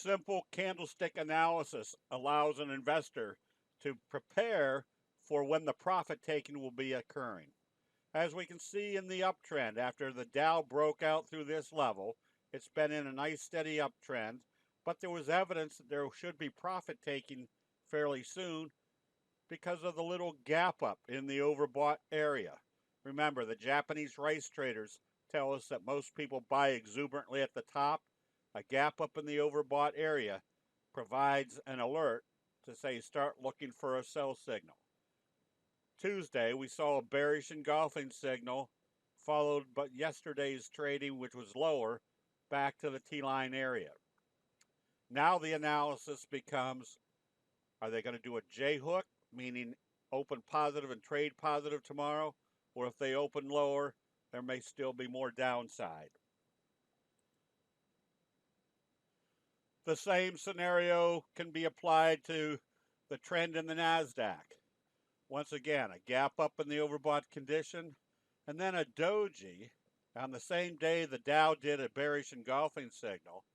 Simple candlestick analysis allows an investor to prepare for when the profit taking will be occurring. As we can see in the uptrend, after the Dow broke out through this level, it's been in a nice steady uptrend, but there was evidence that there should be profit taking fairly soon because of the little gap up in the overbought area. Remember, the Japanese rice traders tell us that most people buy exuberantly at the top. A gap up in the overbought area provides an alert to say start looking for a sell signal. Tuesday, we saw a bearish engulfing signal followed by yesterday's trading, which was lower, back to the T-line area. Now the analysis becomes, are they going to do a J-hook, meaning open positive and trade positive tomorrow? Or if they open lower, there may still be more downside. The same scenario can be applied to the trend in the NASDAQ. Once again, a gap up in the overbought condition, and then a doji. On the same day, the Dow did a bearish engulfing signal,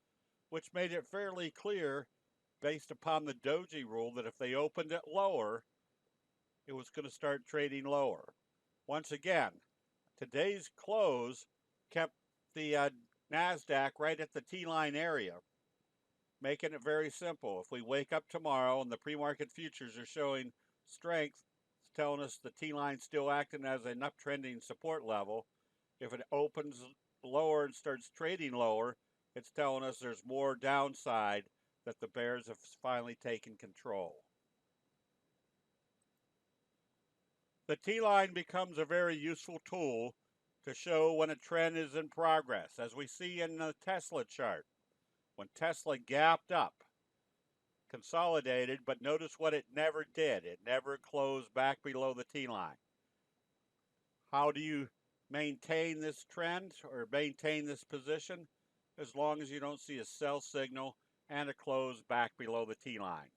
which made it fairly clear, based upon the doji rule, that if they opened it lower, it was going to start trading lower. Once again, today's close kept the NASDAQ right at the T-line area, making it very simple. If we wake up tomorrow and the pre-market futures are showing strength, it's telling us the T-line still acting as an uptrending support level. If it opens lower and starts trading lower, it's telling us there's more downside, that the bears have finally taken control. The T-line becomes a very useful tool to show when a trend is in progress, as we see in the Tesla chart. When Tesla gapped up, consolidated, but notice what it never did. It never closed back below the T-line. How do you maintain this trend or maintain this position? As long as you don't see a sell signal and a close back below the T-line.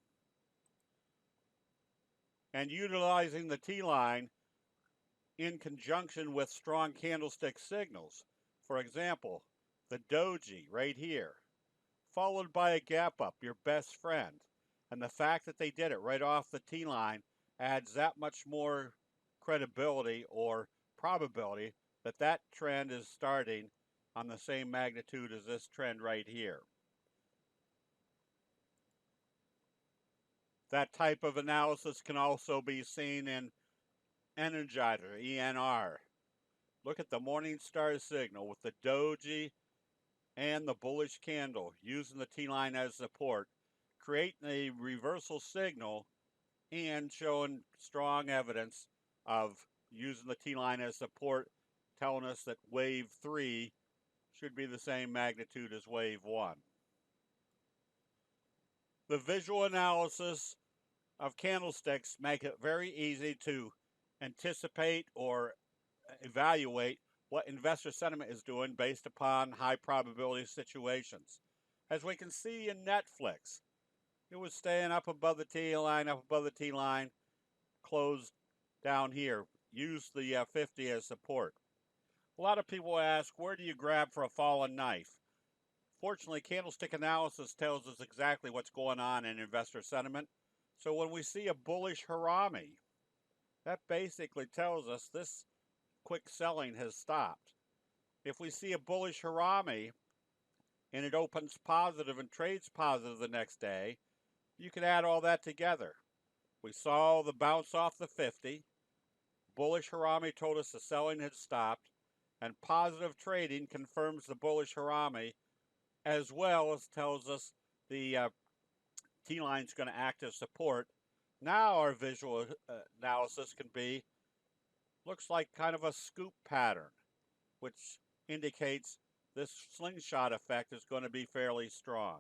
And utilizing the T-line in conjunction with strong candlestick signals. For example, the doji right here, followed by a gap up, your best friend. And the fact that they did it right off the T-line adds that much more credibility or probability that that trend is starting on the same magnitude as this trend right here. That type of analysis can also be seen in Energizer, ENR. Look at the morning star signal with the doji and the bullish candle using the T-line as support, creating a reversal signal and showing strong evidence of using the T-line as support, telling us that wave 3 should be the same magnitude as wave 1. The visual analysis of candlesticks make it very easy to anticipate or evaluate what investor sentiment is doing based upon high probability situations. As we can see in Netflix, it was staying up above the T-line, closed down here. Use the 50 as support. A lot of people ask, where do you grab for a fallen knife? Fortunately, candlestick analysis tells us exactly what's going on in investor sentiment. So when we see a bullish harami, that basically tells us this quick selling has stopped. If we see a bullish harami and it opens positive and trades positive the next day, you can add all that together. We saw the bounce off the 50. Bullish harami told us the selling had stopped, and positive trading confirms the bullish harami, as well as tells us the T-line is going to act as support. Now our visual analysis can be, looks like kind of a scoop pattern, which indicates this slingshot effect is going to be fairly strong.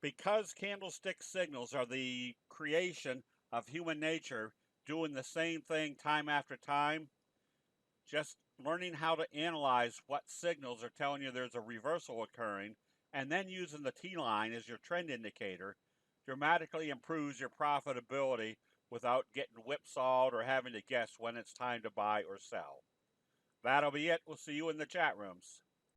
Because candlestick signals are the creation of human nature doing the same thing time after time, just learning how to analyze what signals are telling you there's a reversal occurring and then using the T-line as your trend indicator dramatically improves your profitability without getting whipsawed or having to guess when it's time to buy or sell. That'll be it. We'll see you in the chat rooms.